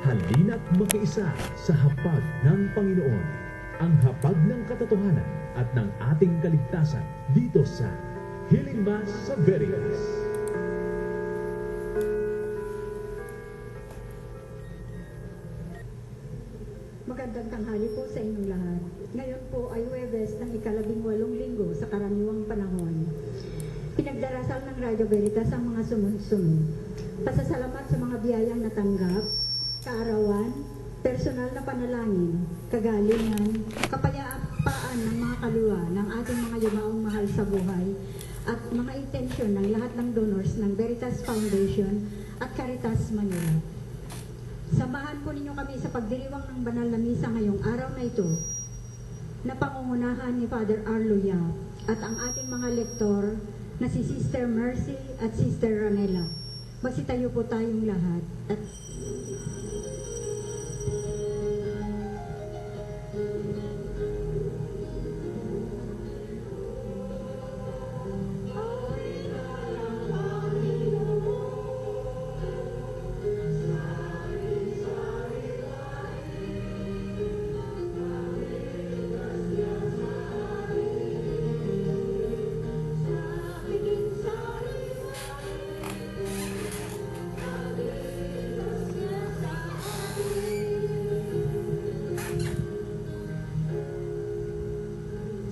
Halina't makiisa sa hapag ng Panginoon, ang hapag ng katotohanan at ng ating kaligtasan dito sa Healing Mass sa Veritas. Magandang tanghali po sa inyong lahat. Ngayon po ay Huwebes ng ika-18 linggo sa karaniwang panahon. Pinagdarasal ng Radio Veritas ang mga sumunod. Pasasalamat sa mga biyayang natanggap, kaarawan, personal na panalangin, kagalingan, kapayapaan ng mga kaluluwa ng ating mga yumaong mahal sa buhay, at mga intensyon ng lahat ng donors ng Veritas Foundation at Caritas Manila. Samahan po ninyo kami sa pagdiriwang ng banal na misa ngayong araw na ito na pangungunahan ni Father Arlo Yap at ang ating mga lektor na si Sister Mercy at Sister Ranela. Magsitayo po tayong lahat at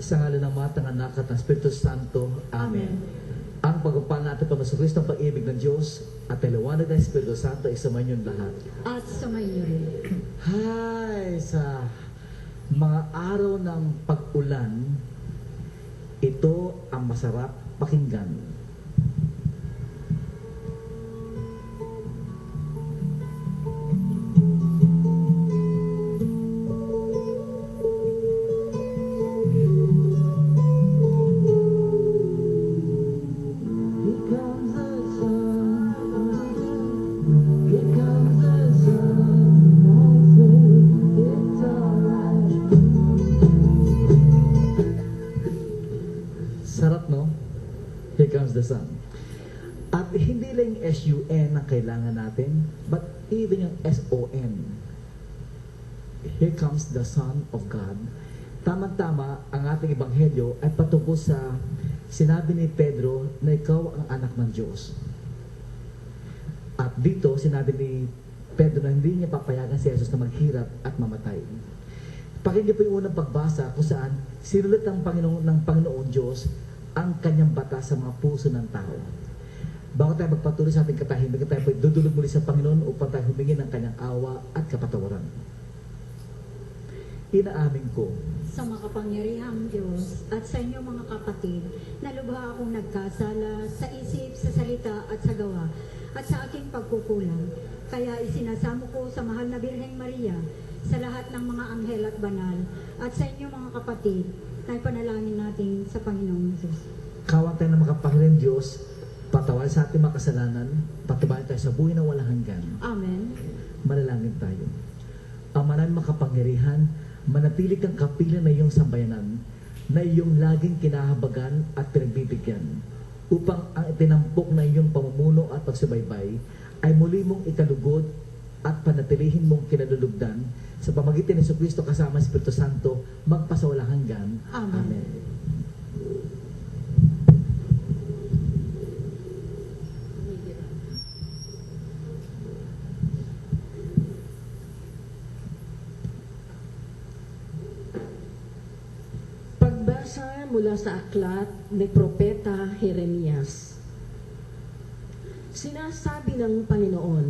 sa ngalan ng Ama, ng Anak at ng Espiritu Santo. Amen. Ang pagpapal natin pa sa Kristo, ang pag-ibig ng Diyos at ang liwanag ng Espiritu Santo ay sumayin yung lahat. at sumayin niyo rin. Hi! Sa mga araw ng pag-ulan, ito ang masarap pakinggan. Sarap, no? Here comes the sun. At hindi lang yung S-U-N ang kailangan natin, but even yung S-O-N. Here comes the Son of God. Tama-tama, ang ating ebanghelyo ay patungkol sa sinabi ni Pedro na ikaw ang anak ng Diyos. At dito, sinabi ni Pedro na hindi niya papayagan si Jesus na maghirap at mamatay. Pakinggan po yung unang pagbasa kung saan sinulat ng Panginoon Diyos ang kanyang batas sa mga puso ng tao. Bago tayo magpatuloy sa ating katahimikan, tayo po dudulog muli sa Panginoon upang tayo humingi ng kanyang awa at kapatawaran. Inaamin ko Sa makapangyarihang Diyos at sa inyo mga kapatid, na lubha akong nagkasala sa isip, sa salita at sa gawa, at sa aking pagkukulang. Kaya isinasamo ko sa mahal na Birheng Maria, sa lahat ng mga anghel at banal, at sa inyo mga kapatid, na ipanalangin natin sa Panginoong Jesus. kawan tayo ng makapangyarihang Diyos, patawal sa ating mga kasalanan, patubayan tayo sa buhay na walang hanggan. Amen. Manalangin tayo. Ama namin makapangyarihan, manatili kang kapilan na iyong sambayanan, na iyong laging kinahabagan at pinagbibigyan, upang ang itinampok na iyong pamumuno at pagsubaybay ay muli mong ikalugod at panatilihin mong kinalulugdan sa pamagitan ni Jesucristo kasama ng Espiritu Santo magpasawalang hanggan. Amen. Amen. Pagbasa mula sa aklat ni Propeta Jeremias. Sinasabi ng Panginoon,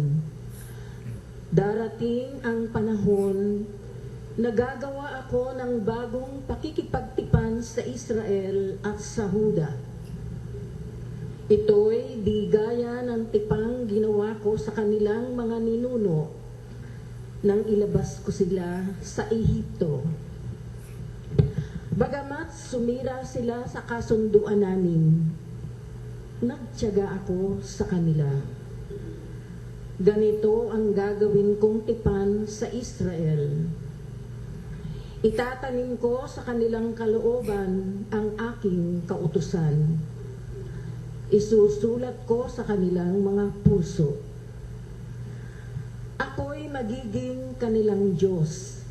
darating ang panahon na gagawa ako ng bagong pakikipagtipan sa Israel at sa Huda. Ito'y di gaya ng tipang ginawa ko sa kanilang mga ninuno nang ilabas ko sila sa Ehipto. Bagamat sumira sila sa kasunduan namin, nagtiyaga ako sa kanila. Ganito ang gagawin kong tipan sa Israel. Itatanim ko sa kanilang kalooban ang aking kautusan. Isusulat ko sa kanilang mga puso. Ako'y Ako'y magiging kanilang Diyos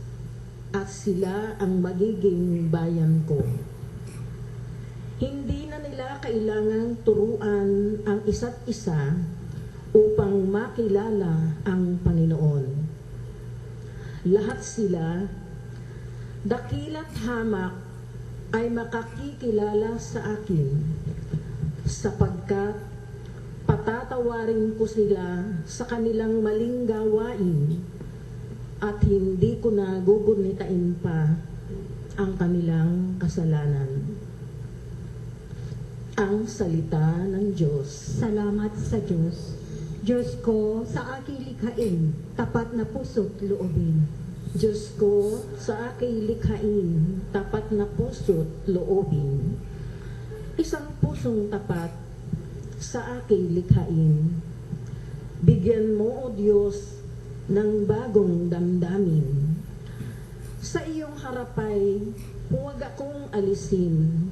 at sila ang magiging bayan ko. Hindi na nila kailangang turuan ang isa't isa upang makilala ang Panginoon. Lahat sila, dakila't hamak, ay makakikilala sa akin sapagkat patatawarin ko sila sa kanilang maling gawain at hindi ko na gugunitain pa ang kanilang kasalanan. Ang salita ng Diyos. Salamat sa Diyos. Diyos ko, sa aking likhain, tapat na puso't loobin. Diyos ko, sa aking likhain, tapat na puso't loobin. Isang pusong tapat sa aking likhain. Bigyan mo, O Diyos, ng bagong damdamin. Sa iyong harapay, huwag akong alisin.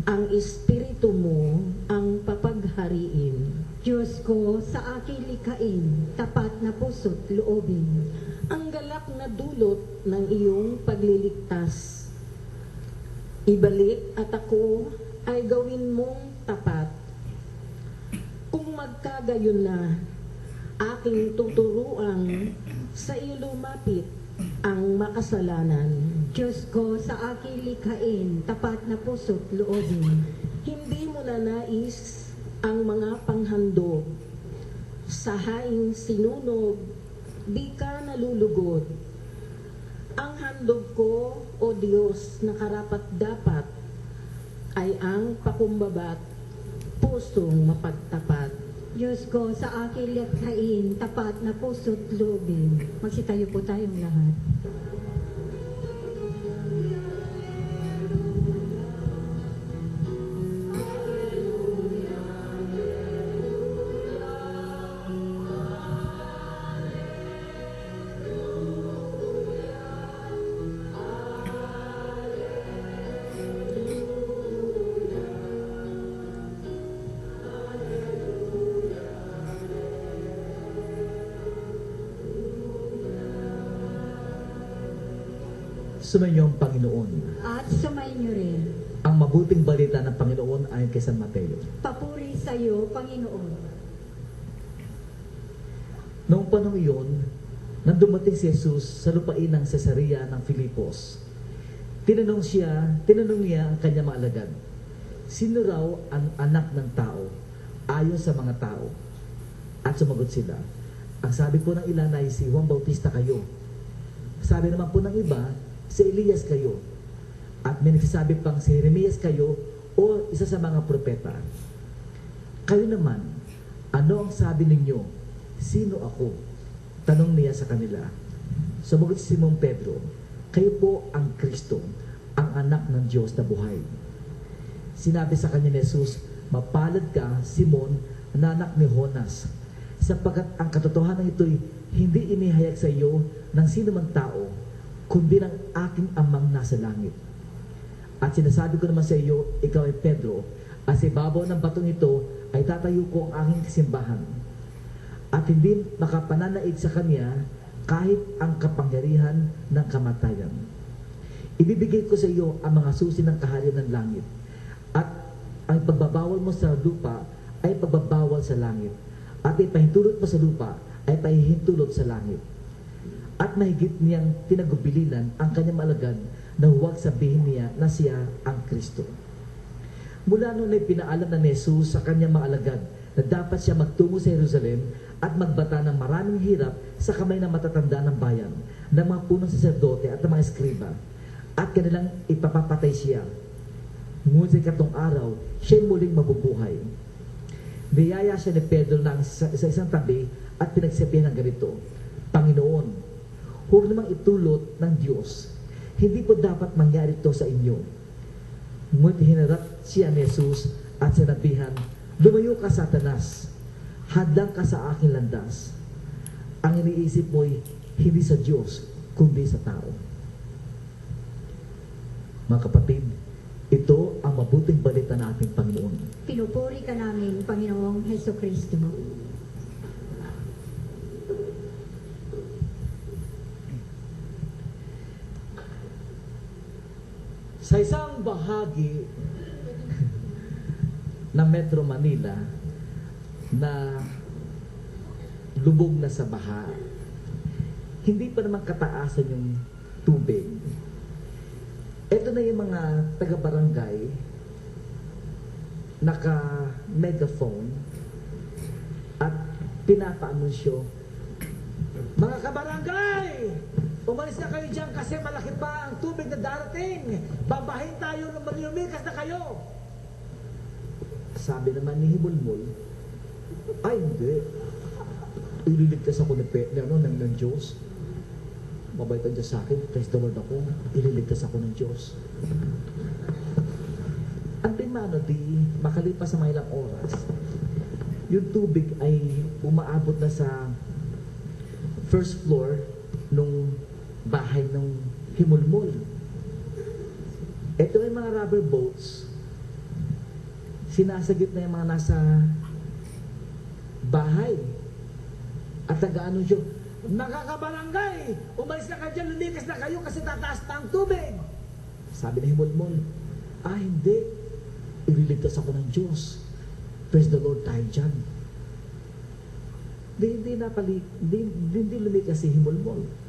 Ang Espiritu mo ang papaghariin. Diyos ko, sa aking likhain, tapat na puso't loobin. Ang galak na dulot ng iyong pagliligtas. Ibalik at ako ay gawin mong tapat. Kung magkagayon na, aking tuturuang sa iyo lumapit ang makasalanan. Diyos ko, sa aking likhain, tapat na puso't loobin. Hindi mo na nais ang mga panghandog. Sa haing sinunog, di ka nalulugod. Ang handog ko, O Diyos, na karapat-dapat, ay ang pakumbabat, pusong mapagtapat. Diyos ko, sa aking likhain, tapat na puso't loobin. Magsitayo po tayong lahat. Sumainyo ang Panginoon. At sumainyo rin. Ang mabuting balita ng Panginoon ayon kay San Mateo. Papuri sa iyo, Panginoon. Noong panahon iyon, nang dumating si Jesus sa lupain ng Cesarea ng Filipos, tinanong niya ang kanyang mga alagad, sino raw ang anak ng tao ayon sa mga tao? At sumagot sila, ang sabi po ng ilan ay si Juan Bautista kayo. Sabi naman po ng iba, si Elias kayo. At may nagsasabi pang si Jeremias kayo o isa sa mga propeta. Kayo naman, ano ang sabi ninyo? Sino ako? Tanong niya sa kanila. Sumagot si Simon Pedro, kayo po ang Kristo, ang anak ng Diyos na buhay. Sinabi sa kanya ni Jesus, mapalad ka, Simon, na anak ni Jonas, sapagkat ang katotohanan ito'y hindi inihayag sa iyo ng sino man tao, kundi ng aking amang nasa langit. At sinasabi ko naman sa iyo, ikaw ay Pedro, at sa ibabaw ng batong ito ay tatayo ko ang aking simbahan. At hindi makapananaig sa kanya kahit ang kapangyarihan ng kamatayan. Ibibigay ko sa iyo ang mga susi ng kaharian ng langit. At ang pagbabawal mo sa lupa ay pagbabawal sa langit. At ipahintulot mo sa lupa ay pahihintulot sa langit. At mahigit niyang tinagubilinan ang kanyang alagad na huwag sabihin niya na siya ang Kristo. Mula noon ay pinaalam na ni Jesus sa kanyang mga alagad na dapat siya magtungo sa Jerusalem at magbata ng maraming hirap sa kamay ng matatanda ng bayan, ng mga punong saserdote at ng mga eskriba, at kanilang ipapapatay siya. Ngunit sa ikatong araw, siya'y muling mabubuhay. Niyaya siya ni Pedro sa isang tabi at pinagsabihan ng ganito, Panginoon, huwag namang itulot ng Diyos. Hindi po dapat mangyari ito sa inyo. Ngunit hinarap siya ni Jesus at sinabihan, lumayo ka, Satanas. Hadlang ka sa aking landas. Ang iniisip mo'y hindi sa Diyos, kundi sa tao. Mga kapatid, ito ang mabuting balita ng ating Panginoon. Pinupuri ka namin, Panginoong Heso Kristo. Sa isang bahagi ng Metro Manila na lubog na sa baha, hindi pa naman kataasan yung tubig. Ito na yung mga taga-barangay, naka-megaphone at pinapaanunsyo, mga kabarangay, umalis na kayo dyan kasi malaki pa ang tubig na darating. Babahin tayo ng lumikas na kayo. Sabi naman ni Himulmul, ay hindi. Ililigtas ako ng Diyos. Mabait ang Diyos sa akin. Praise the Lord ako. Ililigtas ako ng Diyos. Ang timano di makalipas sa mga ilang oras, yung tubig ay umaabot na sa first floor nung bahay ng Himulmul. Ito ay mga rubber boats. Sinasagip na yung mga nasa bahay. At nag-aanunsyo, nakakabarangay! Umalis na kayo dyan, lumikas na kayo kasi tataas pa ang tubig! Sabi ng Himulmul, hindi. Ililigtas ako ng Diyos. Praise the Lord tayo dyan. Hindi lumikas si Himulmul.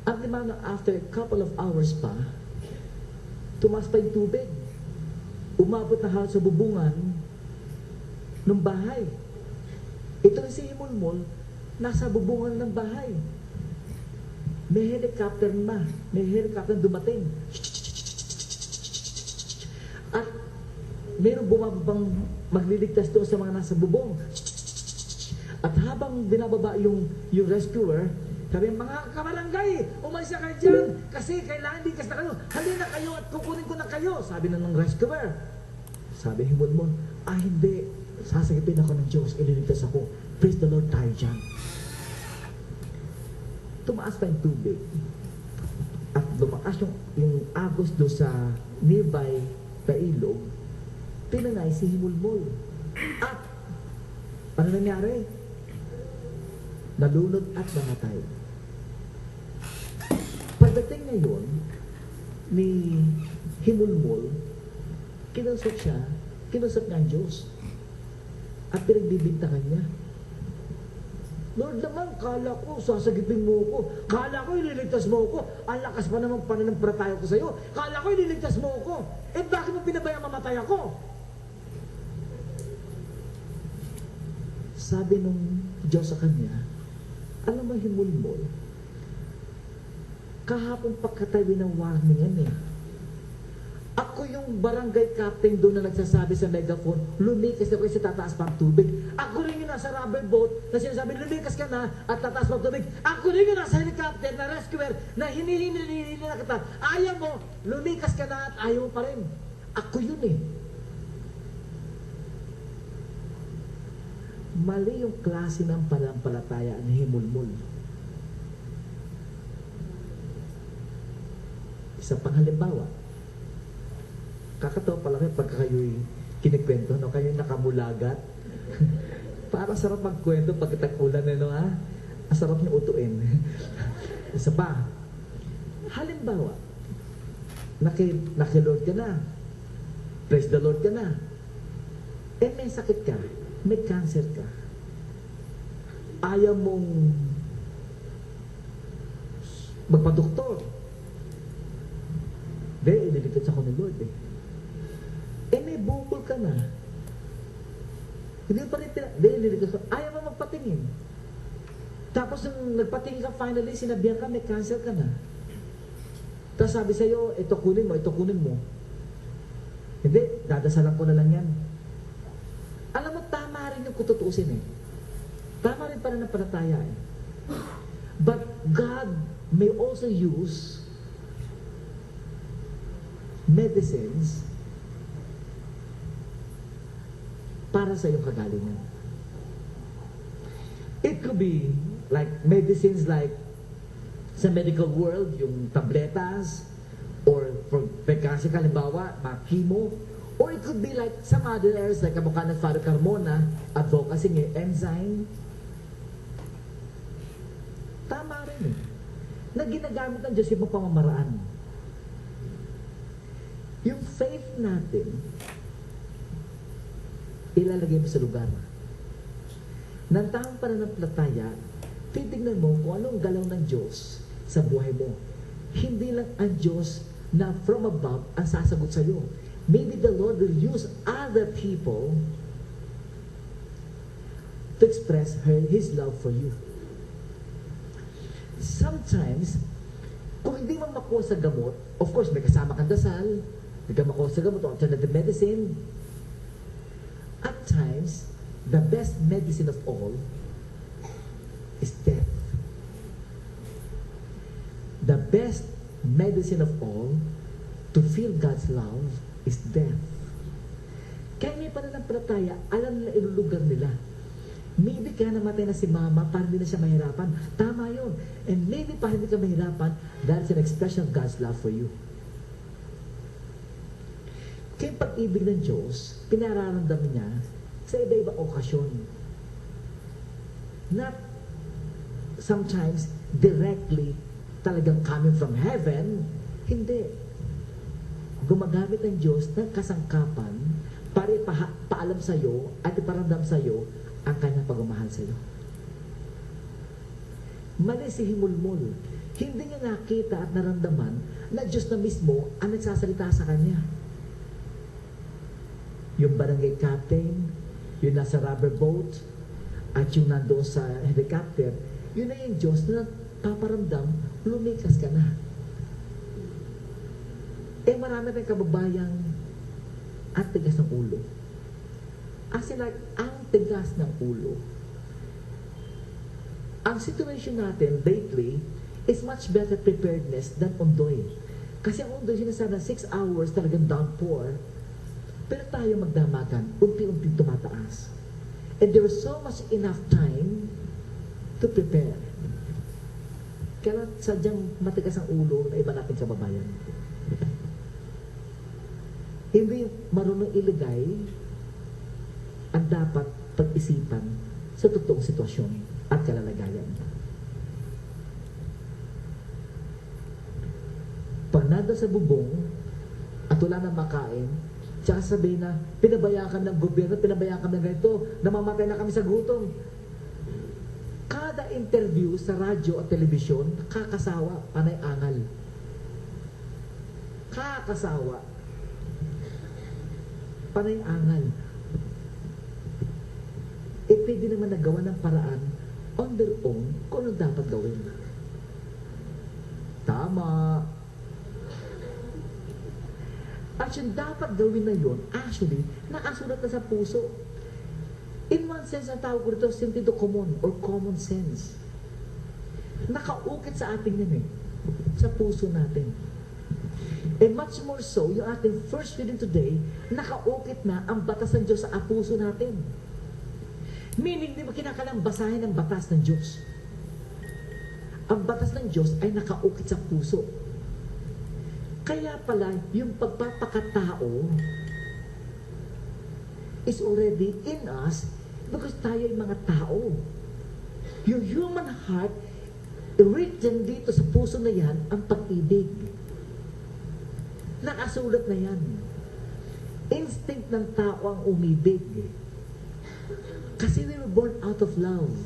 At naman, after a couple of hours pa, tumaas pa yung tubig. Umabot na halos sa bubungan ng bahay. Ito si Himulmul, nasa bubungan ng bahay. May helicopter na. May helicopter dumating. At mayroong bumabang magliligtas doon sa mga nasa bubong. At habang binababa yung rescuer, sabi, mga kabarangay, umalis na kayo dyan kasi kailangan ligtas na kayo. Halina kayo at kukunin ko na kayo, sabi ng rescuer. Sabi Himulmul, hindi. Sasagipin ako ng Diyos, ililigtas ako. Praise the Lord tayo dyan. Tumaas pa yung tubig. At lumakas yung agos doon sa nearby na ilog, tinanay si Himulmul. At ano nangyari? Nalunod at namatay. Pagdating ngayon ni Himulmul, kinusap niya ang Diyos at pinagbibintangan niya. Lord naman, kala ko sasagipin mo ko. Kala ko ililigtas mo ko. Ang lakas pa naman pananampalataya ko sa iyo. Kala ko ililigtas mo ko. Bakit mo pinabayang mamatay ako? Sabi nung Diyos sa kanya, alam mo, Himulmul, kahapon pagkatabi ng warning yan Ako yung barangay captain doon na nagsasabi sa megaphone, lumikas na kasi tataas pa ang tubig. Ako rin yung nasa rubber boat na sinasabi, lumikas ka na at tataas pa ang tubig. Ako rin yung nasa helicopter na rescuer na hinihini na kita. Ayaw mo, lumikas ka na at ayaw mo pa rin. Ako yun Mali yung klase ng panampalataya ni Himulmul. Isa pang halimbawa, kakatawa pala kayo pagka kayo'y kinikwento, kayo'y nakamulagat. Parang sarap magkwento pag tag-ulan, Ang sarap niyo utuin. Isa pa, halimbawa, naki-Lord ka na, praise the Lord ka na, may sakit ka, may cancer ka, ayaw mong magpa-doktor. Ililigtas ako ni Lord may bukol ka na. Hindi pa rin ililigtas ako. Ayaw mo magpatingin. Tapos nung nagpatingin ka finally, sinabihan ka, may cancer ka na. Tapos sabi sa'yo, ito kunin mo. Hindi, dadasalan ko na lang yan. Alam mo, tama rin yung kututusin Tama rin pala ng palataya But God may also use medicines para sa iyong kagalingan. It could be like medicines like sa medical world, yung tabletas, or for cancer, halimbawa, chemo, or it could be like some other areas like kamukha ng Father Carmona, advocacy enzyme. Tama rin na ginagamit ng Diyos yung pamamaraan. Yung faith natin, ilalagay mo sa lugar. Nang taong pananampalataya, titignan mo kung anong galaw ng Diyos sa buhay mo. Hindi lang ang Diyos na from above ang sasagot sa iyo. Maybe the Lord will use other people to express His love for you. Sometimes, kung hindi mo makuha sa gamot, of course, may kasama kang dasal, hindi ka makuha sa gamot, alternative medicine. At times, the best medicine of all is death. The best medicine of all to feel God's love is death. Kaya may pananampalataya, alam nila ilulugar nila. Maybe kaya namatay na si mama para hindi na siya mahirapan. Tama yun. And maybe para hindi ka mahirapan, that's an expression of God's love for you. Kaya yung pag-ibig ng Diyos, pinararamdaman niya sa iba-ibang okasyon. Not sometimes directly talagang coming from heaven. Hindi. Gumagamit ng Diyos ng kasangkapan para paalam sa iyo at iparamdam sa iyo ang kanyang pagmamahal sa iyo. Mali si Himulmul. Hindi niya nakita at naramdaman na Diyos na mismo ang nagsasalita sa kanya. Yung barangay captain, yung nasa rubber boat, at yung nandoon sa helicopter, yun na yung Diyos na paparamdam, lumikas ka na. Marami tayong kababayang at tigas ng ulo. As in like, ang tigas ng ulo. Ang situation natin lately is much better preparedness than Ondoy. Kasi ang Ondoy, sinasabi na 6 hours talagang downpour. Pero tayo magdamagan, unti-unti tumataas. And there was so much enough time to prepare. Kaya sadyang matigas ang ulo na iba natin kababayan. Hindi marunong ilagay ang dapat pag-isipan sa totoong sitwasyon at kalalagayan. Pag nanda sa bubong at wala nang makain, tsaka sabihin na pinabayaan kami ng gobyerno, pinabayaan kami ng ganito, namamatay na kami sa gutom. Kada interview sa radyo at telebisyon, kakasawa, panay angal. Kakasawa. Panay angal. Pwede naman nagawa ng paraan on their own kung ano dapat gawin. Tama. At yung dapat gawin na yun, actually, nakasulat na sa puso. In one sense, ang tawag ko rito, sentido común or common sense. Nakaukit sa atin yan sa puso natin. And much more so, yung ating first reading today, nakaukit na ang batas ng Diyos sa puso natin. Meaning, di ba kinakailangan basahin ang batas ng Diyos? Ang batas ng Diyos ay nakaukit sa puso. Kaya pala, yung pagpapakatao is already in us because tayo ay mga tao. Yung human heart, written dito sa puso na yan, ang pag-ibig. Nakasulat na yan. Instinct ng tao ang umibig. Kasi we were born out of love.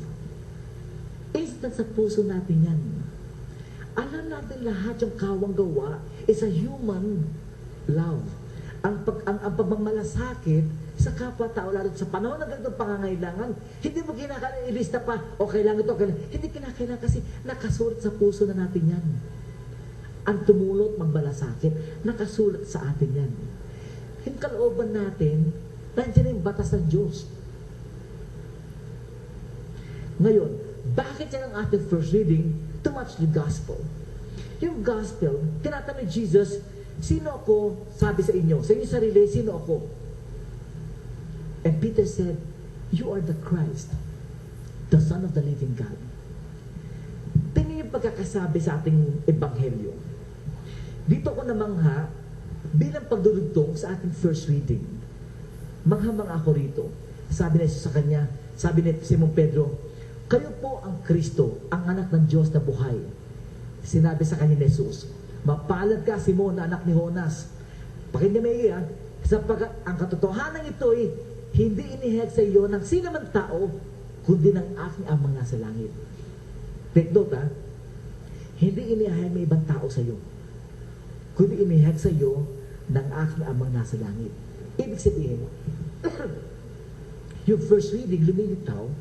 Instant sa puso natin yan. Alam natin lahat yung kawang gawa is a human love. Ang pagmamalasakit sa kapwa-tao, lalo sa panahon na ganitong pangangailangan, hindi mo kinakailangan ilista pa, o kailangan ito, kailangan. Hindi kinakailangan kasi nakasulat sa puso na natin yan. Ang tumulot magmalasakit, nakasulat sa atin yan. Yung kalooban natin, nandiyan yung batas ng Diyos. Ngayon, bakit yan ang ating first reading? To match the gospel. Yung gospel, tinatanong ni Jesus, sino ako, sabi sa inyo, sa inyong sarili, sino ako? And Peter said, you are the Christ, the Son of the living God. Tingnan yung pagkakasabi sa ating ebanghelyo. Dito ko namangha, bilang pagdurugtong sa ating first reading. Manghamang ako rito. Sabi na Jesus sa kanya, sabi ni Simon Pedro, kayo po ang Kristo, ang anak ng Diyos na buhay. Sinabi sa kanya ni Jesus, mapalad ka, Simon, na anak ni Jonas. Pakinggan mo yan, sapagkat ang katotohanan ito ay hindi inihayag sa iyo ng sino man tao, kundi ng aking amang nasa langit. Take note ha, hindi inihayag ng ibang tao sa iyo, kundi inihayag sa iyo ng aking amang nasa langit. Ibig sabihin, yung first reading, lumilitaw,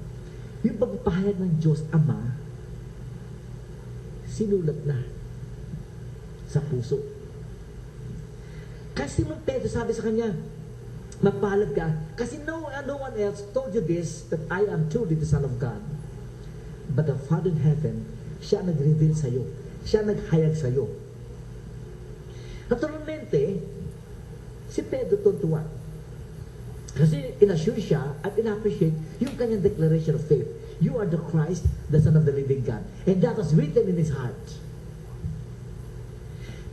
yung pagpapahayag ng Diyos Ama, sinulat na sa puso. Kasi Simon Pedro sabi sa kanya, mapalad ka, kasi no one else told you this, that I am truly the Son of God. But the Father in heaven, siya nag-reveal sa iyo. Siya naghayag sa iyo. Naturalmente, si Pedro tuntuan. Kasi inassure siya at in-appreciate yung kanyang declaration of faith. You are the Christ, the Son of the living God. And that was written in his heart.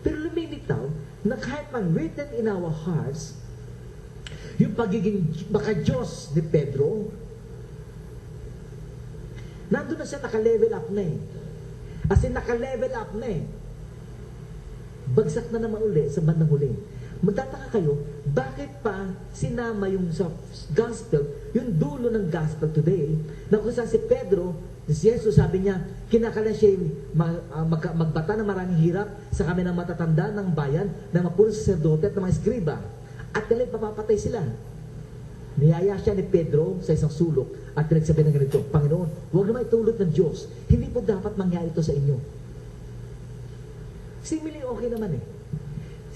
Pero lumilitaw na kahit man written in our hearts, yung pagiging baka Diyos ni Pedro, nandun na siya, naka-level up na eh. As in, naka-level up na eh. Bagsak na naman uli sa bandang huli. Magtataka kayo, bakit pa sinama yung sa gospel, yung dulo ng gospel today, na kung saan si Pedro, si Jesus sabi niya, kinakala siya magbata ng maraming hirap sa kami ng matatanda ng bayan, na mapuro saserdote at ng mga eskriba. At nila papapatay sila. Niyaya siya ni Pedro sa isang sulok at pinagsabi ng ganito, Panginoon, huwag naman itulot ng Diyos. Hindi po dapat mangyari ito sa inyo. Simili okay naman eh.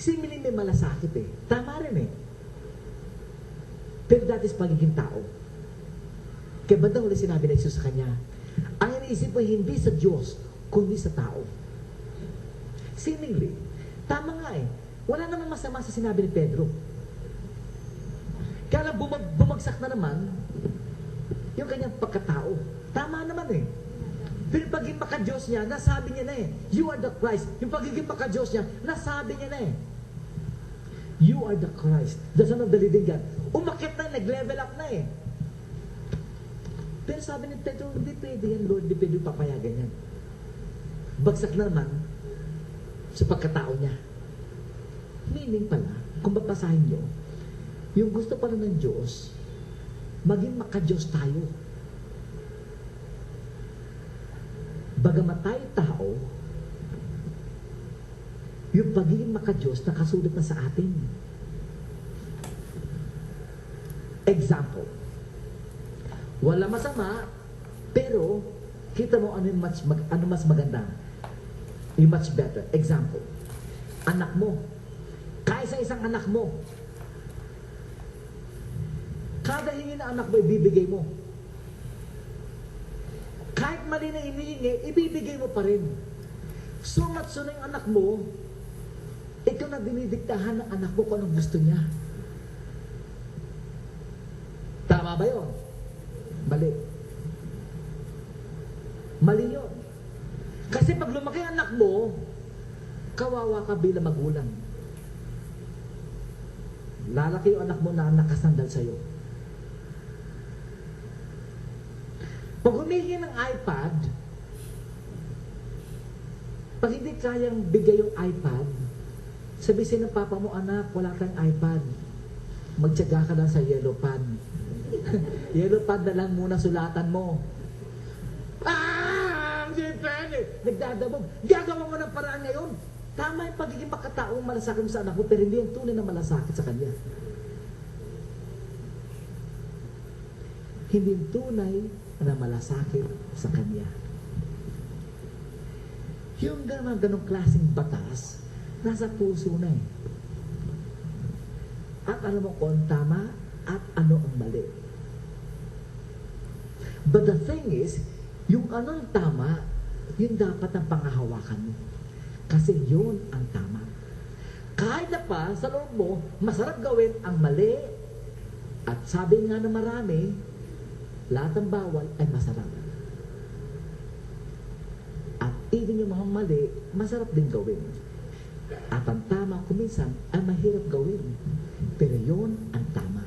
Simili may malasakit eh. Tama rin eh. Pero that is pagiging tao. Kaya bandang huli sinabi na Jesus sa kanya, ang iniisip mo hindi sa Diyos, kundi sa tao. Seemingly, tama nga eh. Wala namang masama sa sinabi ni Pedro. Kaya lang bumagsak na naman yung kanyang pagkatao. Tama naman eh. Pero yung pagiging maka-Diyos niya, nasabi niya na eh. You are the Christ. Yung pagiging maka-Diyos niya, nasabi niya na eh. You are the Christ, the Son of the living God. Umakit na, nag-level up na eh. Pero sabi ni Pedro, hindi pwede yan, Lord, hindi pwede papayagan yan. Bagsak na naman sa pagkatao niya. Meaning pala, kung babasahin niyo, yung gusto pala ng Diyos, maging maka-Diyos tayo. Bagamat tayo tao, yung pagiging maka-Diyos nakasulat na sa atin. Example. Wala masama, pero kita mo ano mas maganda. Yung much better. Example. Anak mo. Kaysa isang anak mo. Kada hingi na anak mo, ibibigay mo. Kahit mali na hinihingi, ibibigay mo pa rin. So much so na yung anak mo, ikaw na dinidiktahan ng anak mo kung anong gusto niya. Tama ba yun? Mali. Mali yun. Kasi pag lumaki ang anak mo, kawawa ka bilang magulang. Lalaki yung anak mo na nakasandal sa'yo. Pag humihingi ng iPad, pag hindi kayang bigay yung iPad, sabihin ng papa mo, anak, wala kang iPad. Magtyaga ka lang sa yellow pad. Yellow pad na lang muna sulatan mo. Nagdadabog. Gagawa mo ng paraan ngayon. Tama yung pagiging makataong malasakit mo sa anak mo, pero hindi yung tunay na malasakit sa kanya. Hindi yung tunay na malasakit sa kanya. Yung ganong klaseng batas, nasa puso na eh. At alam mo kung tama at ano ang mali. But the thing is, yung anong tama, yun dapat ang pangahawakan mo. Kasi yun ang tama. Kahit na pa, sa loob mo, masarap gawin ang mali. At sabi nga na marami, lahat ng bawal ay masarap. At even yung mga mali, masarap din gawin. At ang tama kuminsan ay mahirap gawin. Pero yun ang tama.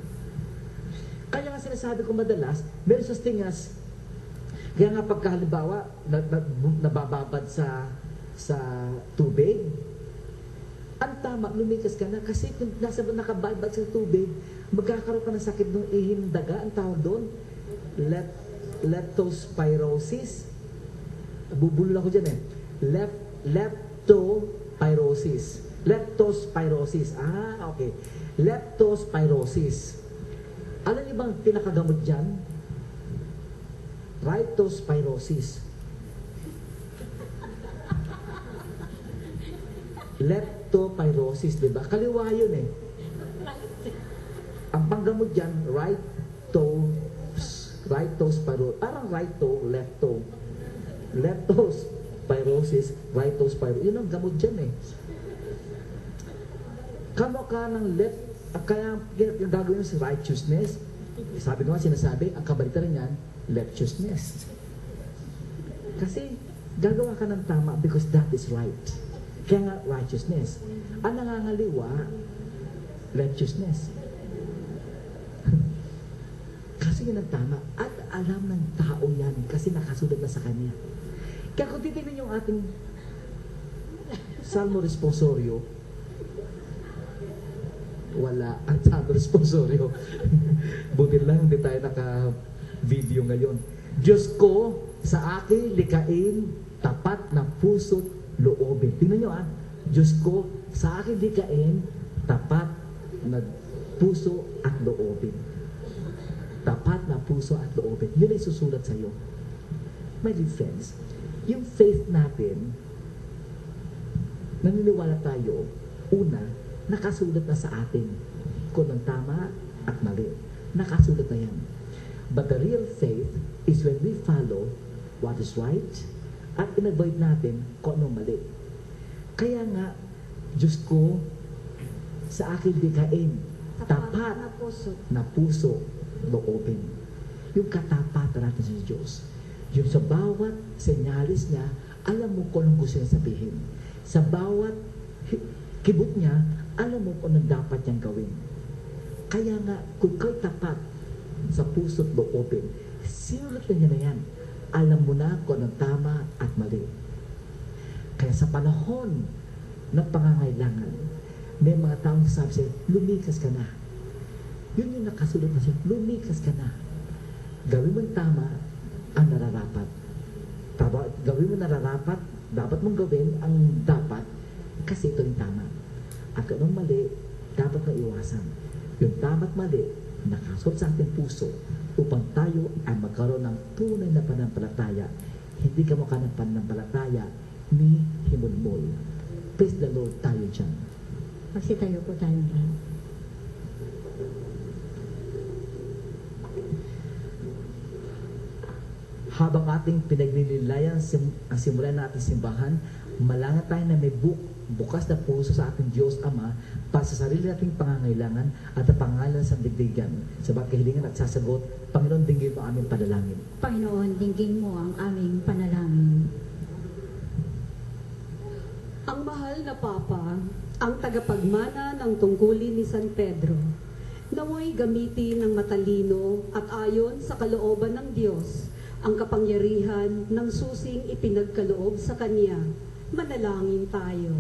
Kaya nga sinasabi ko madalas, meron sa tingas, kaya nga pagkahalimbawa, nabababad sa tubig, Ang tama, lumikas ka na. Kasi kung nakabalbad sa tubig, magkakaroon ka ng sakit ng ihing daga. Ang tawag doon, leptospirosis. Bubulol ako dyan eh. Leptospirosis. Leptospirosis. Okay. Leptospirosis. Alam niyo bang pinakagamot dyan? Rhitospirosis. Leptospirosis, di ba? Kaliwa yun eh. Ang panggamot dyan, rhitospirosis. Parang leptospirosis, rhitospirosis. Yun ang gamot dyan eh. Kamo ka ng kaya yung gagawin mo si righteousness. Sabi ko nga, sinasabi, ang kabalita rin yan, leptiousness. Kasi gagawa ka ng tama because that is right. Kaya nga, righteousness. Ang nangangaliwa, leptiousness. Kasi yun ang tama. At alam ng tao yan kasi nakasulat na sa kanya. Kaya kung titignan yung ating Salmo Responsorio, wala ang Salmo Responsorio. Buti lang, hindi tayo naka-video ngayon. Diyos ko, sa akin likain, tapat ng puso't loobin. Tingnan nyo Diyos ko, sa akin likain, tapat na puso at loobin. Tapat na puso at loobin. Yun ay susulat sa iyo. My dear friends, yung faith natin, naniniwala tayo, una, nakasulat na sa atin kung ang tama at mali. Nakasulat na yan. But the real faith is when we follow what is right at in-avoid natin kung anong mali. Kaya nga, Diyos ko, sa akin dikain, tapat na puso, loobin. Yung katapatan natin sa Diyos. Yung sa bawat senyalis niya, alam mo kung anong gusto niya sabihin. Sa bawat kibot niya, alam mo kung anong dapat niyang gawin. Kaya nga, kung kayo tapat sa puso't loobin, sinulat na niya na yan. Alam mo na kung anong tama at mali. Kaya sa panahon ng pangangailangan, may mga taong sabi sa'yo, lumikas ka na. Yun yung nakasulat na siya, lumikas ka na. Gawin mo tama ang nararapat. Gawin mo nararapat, dapat mong gawin ang dapat kasi ito yung tama. At anong mali, dapat na iwasan. Yung tama't mali, nakasulat sa ating puso upang tayo ay magkaroon ng tunay na pananampalataya. Hindi ka mukha ng pananampalataya ni himulmul. Praise the Lord tayo dyan. Magsitayo po tayo dyan. Habang ating pinagninilayan ang simulan ng ating simbahan, malangit tayo na may bukas na puso sa ating Diyos Ama para sa sarili nating pangangailangan at ang pangalan sa digdigan. Sa bawat kahilingan at sasagot, Panginoon, dinggin mo aming panalangin. Panginoon, dinggin mo ang aming panalangin. Ang mahal na Papa, ang tagapagmana ng tungkulin ni San Pedro, naway gamitin ng matalino at ayon sa kalooban ng Diyos ang kapangyarihan ng susing ipinagkaloob sa Kanya. Manalangin tayo.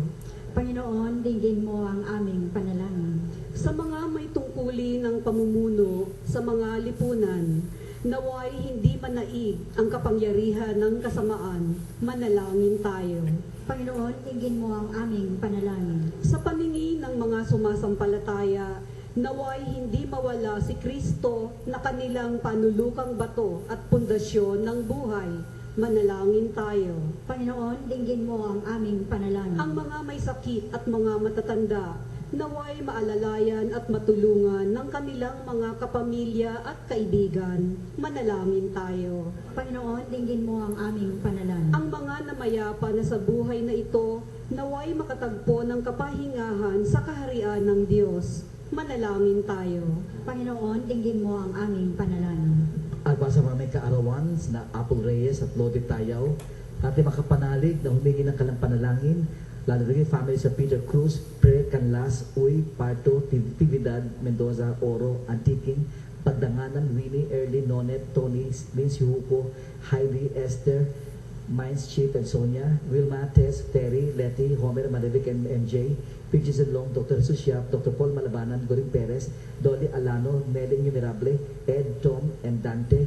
Panginoon, dinggin mo ang aming panalangin. Sa mga may tungkulin ng pamumuno sa mga lipunan, naway hindi manaig ang kapangyarihan ng kasamaan. Manalangin tayo. Panginoon, dinggin mo ang aming panalangin. Sa paningin ng mga sumasampalataya, naway hindi mawala si Kristo na kanilang panulukang bato at pundasyon ng buhay. Manalangin tayo. Panginoon, dinggin mo ang aming panalangin. Ang mga may sakit at mga matatanda, naway maalalayan at matulungan ng kanilang mga kapamilya at kaibigan. Manalangin tayo. Panginoon, dinggin mo ang aming panalangin. Ang mga namayapa na sa buhay na ito, naway makatagpo ng kapahingahan sa kaharian ng Diyos. Manalangin tayo. Panginoon, dinggin mo ang aming panalangin. At para sa mga may kaarawan na Apple Reyes at Lodi Tayaw, ating makapanalig na humingi ng kalang panalangin, lalo rin family sa Peter Cruz, Pre Canlas, Uy, Parto, Tividad, Mendoza, Oro, Antiking, Pagdanganan, Winnie, Early, Nonet, Tony, Vince Hugo, Heidi, Esther, Mines, Chip and Sonia, Wilma, Tess, Terry, Letty, Homer, Manelic and MJ, Pidges and Long, Dr. Susyap, Dr. Paul Malabanan, Goring Perez, Dolly Alano, Nelly Innumerable, Ed, Tom, and Dante.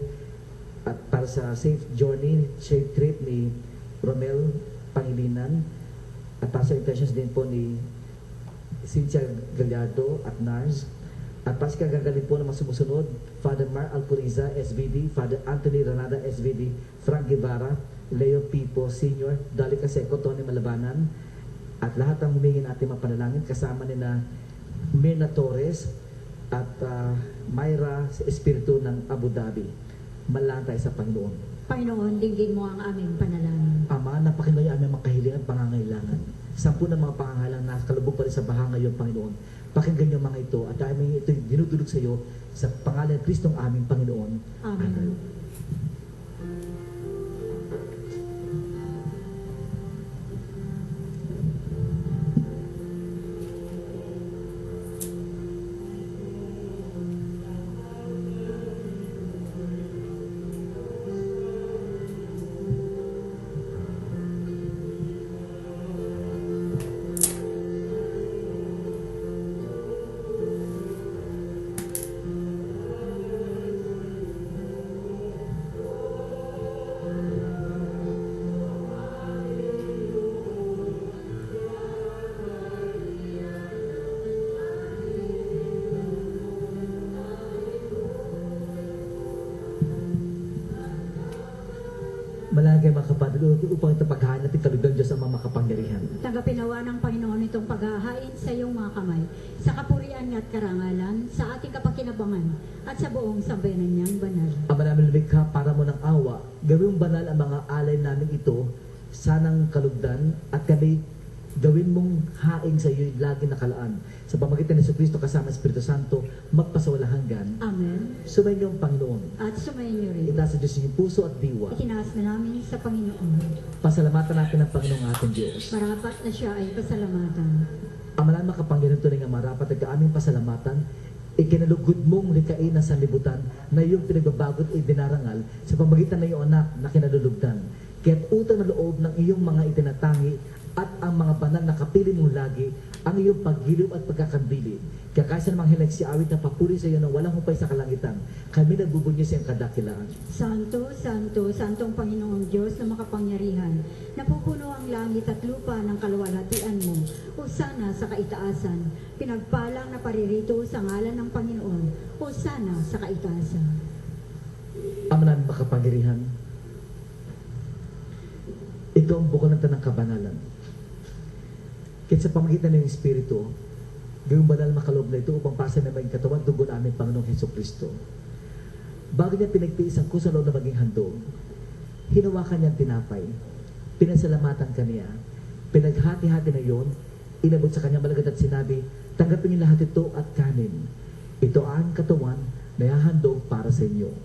At para sa safe journey, safe trip ni Romel Pangilinan. At para sa intentions din po ni Cynthia Gallardo at Nars. At para sa kagagaling po na sumusunod, Father Mar Alcoriza, SVD, Father Anthony Ranada, SVD, Frank Guevara, Leo Pipo Sr., Dali Caseco, Tony Malabanan, at lahat ang humingi natin mapanalangin kasama ni na Mirna Torres at Myra sa Espiritu ng Abu Dhabi. Malaan tayo sa Panginoon. Panginoon, dinggin mo ang aming panalangin. Ama, napakinggan ang aming mga kahilingan at pangangailangan. 10 ng mga pangangailangan na kalubog pa rin sa baha ngayon, Panginoon. Pakinggan niyo mga ito at aming ito dinudulog sa iyo sa pangalan ng Kristong aming Panginoon. Amen. Malagay mga kapatid upang ito paghahain natin kalugdan Diyos ang mga makapangyarihan. Tanggapin nawa ng Panginoon itong paghahain sa iyong mga kamay, sa kapurian at karangalan, sa ating kapakinabangan, at sa buong sambayanan niyang banal. Ama namin lumikha para mo ng awa, gawing banal ang mga alay namin ito, sanang kalugdan, at kami gawin mong haing sa iyo lagi nakalaan. Sa pamagitan ni Jesucristo kasama Espiritu Santo, magpasawalang hanggan. Amen. Sumayin niyo ang Panginoon. At sumayin niyo rin. Itaas sa Diyos yung puso at diwa. Itinaas na namin sa Panginoon. Pasalamatan natin ang Panginoong ating Diyos. Marapat na siya ay pasalamatan. Ama namin makapangyarihan tunay nga marapat at aming pasalamatan, ikinalugod mong likain na sanlibutan na iyong pinagbabagot ay dinarangal sa pamagitan ng iyong anak na kinalulugdan. Kaya't utang na loob ng iyong mga itinatangi at ang mga banal na kapili mong lagi ang iyong paggiliw at pagkakambili. Kaya kaysa namang hilag si awit na papuri sa iyo ng walang humpay sa kalangitan, kami nagbubunyi sa iyong kadakilaan. Santo, Santo, Santong Panginoong Diyos na makapangyarihan, napupuno ang langit at lupa ng kaluwalhatian mo, o sana sa kaitaasan, pinagpalang na paririto sa ngalan ng Panginoon, o sana sa kaitaasan. Ama namin makapangyarihan, ito ang bukal ng tanang kabanalan. Kaya sa pamagitan ng Espiritu, gawing banal makaloob na ito upang pasa na maging katawan dugo ng aming Panginoong Hesukristo. Bago niya pinagtiis ang kusang loob na maging handog, hinawakan niya ang tinapay, pinasalamatan kaniya, pinaghati-hati na yon, inabot sa kanya malagad at sinabi, tanggapin niyo lahat ito at kanin. Ito ang katawan na hahandog para sa inyo.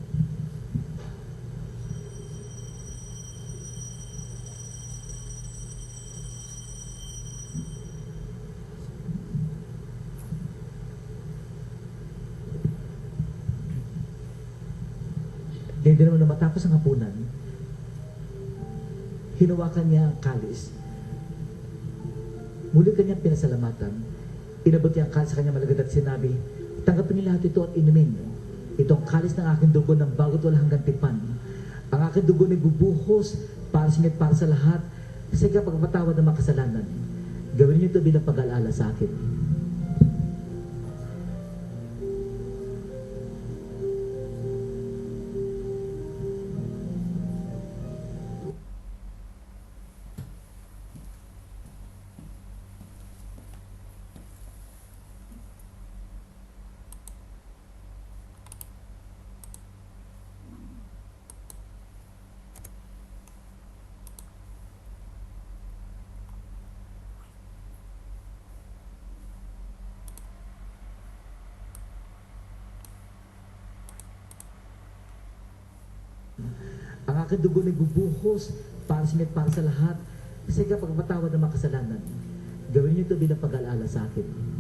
Ganyan din naman na matapos ang hapunan, hinawakan niya ang kalis. Muli kanyang pinasalamatan. Inabot niya ang kalis sa kanya malagad at sinabi, tanggapin niyo lahat ito at inumin. Ito ang kalis ng aking dugo ng bago't walang hanggang tipan. Ang aking dugo ay bubuhos para sa inyo at para sa lahat sa pagpapatawad ng mga kasalanan. Gawin niyo ito bilang pag-alala sa akin. Ang aking dugo ay bubuhos para sa inyo at para sa lahat sa pagpapatawad ng mga kasalanan. Gawin niyo ito bilang pag-alala sa akin.